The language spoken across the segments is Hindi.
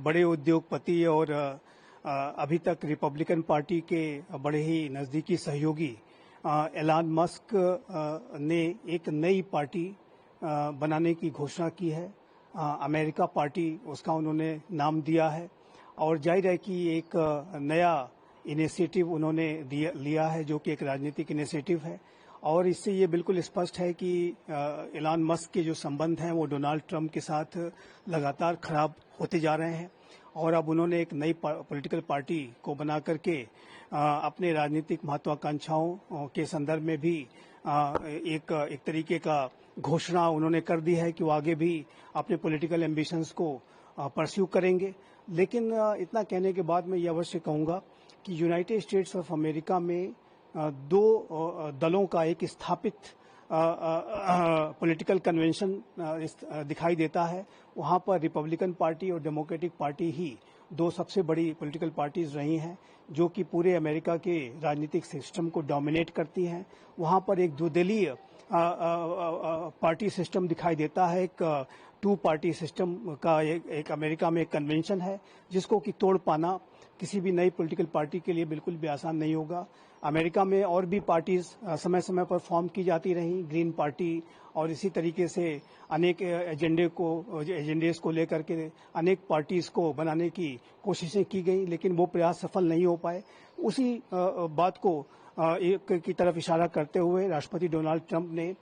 बड़े उद्योगपति और अभी तक रिपब्लिकन पार्टी के बड़े ही नज़दीकी सहयोगी एलन मस्क ने एक नई पार्टी बनाने की घोषणा की है। अमेरिका पार्टी उसका उन्होंने नाम दिया है और जाहिर है कि एक नया इनिशिएटिव उन्होंने लिया है जो कि एक राजनीतिक इनिशिएटिव है और इससे ये बिल्कुल स्पष्ट है कि एलन मस्क के जो संबंध हैं वो डोनाल्ड ट्रंप के साथ लगातार खराब होते जा रहे हैं और अब उन्होंने एक नई पॉलिटिकल पार्टी को बना करके अपने राजनीतिक महत्वाकांक्षाओं के संदर्भ में भी एक तरीके का घोषणा उन्होंने कर दी है कि वो आगे भी अपने पॉलिटिकल एम्बिशंस को परस्यू करेंगे। लेकिन इतना कहने के बाद मैं ये अवश्य कहूँगा कि यूनाइटेड स्टेट्स ऑफ अमेरिका में दो दलों का एक स्थापित पॉलिटिकल कन्वेंशन दिखाई देता है। वहाँ पर रिपब्लिकन पार्टी और डेमोक्रेटिक पार्टी ही दो सबसे बड़ी पॉलिटिकल पार्टीज रही हैं जो कि पूरे अमेरिका के राजनीतिक सिस्टम को डोमिनेट करती हैं। वहाँ पर एक द्विदलीय पार्टी सिस्टम दिखाई देता है। एक टू पार्टी सिस्टम का एक अमेरिका में एक कन्वेंशन है जिसको कि तोड़ पाना किसी भी नई पॉलिटिकल पार्टी के लिए बिल्कुल भी आसान नहीं होगा। अमेरिका में और भी पार्टीज समय समय पर फॉर्म की जाती रहीं, ग्रीन पार्टी और इसी तरीके से अनेक एजेंडेस को लेकर के अनेक पार्टीज को बनाने की कोशिशें की गई, लेकिन वो प्रयास सफल नहीं हो पाए। उसी बात को की तरफ इशारा करते हुए राष्ट्रपति डोनाल्ड ट्रंप ने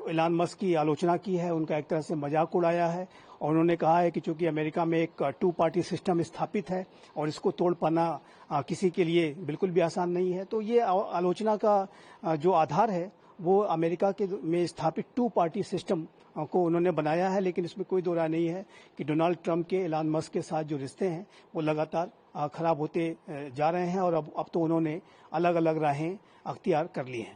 एलन मस्क की आलोचना की है, उनका एक तरह से मजाक उड़ाया है और उन्होंने कहा है कि चूंकि अमेरिका में एक टू पार्टी सिस्टम स्थापित है और इसको तोड़ पाना किसी के लिए बिल्कुल भी आसान नहीं है। तो ये आलोचना का जो आधार है वो अमेरिका के में स्थापित टू पार्टी सिस्टम को उन्होंने बनाया है, लेकिन इसमें कोई दो राय नहीं है कि डोनाल्ड ट्रंप के एलन मस्क के साथ जो रिश्ते हैं वो लगातार खराब होते जा रहे हैं और अब तो उन्होंने अलग अलग राहें अख्तियार कर ली हैं।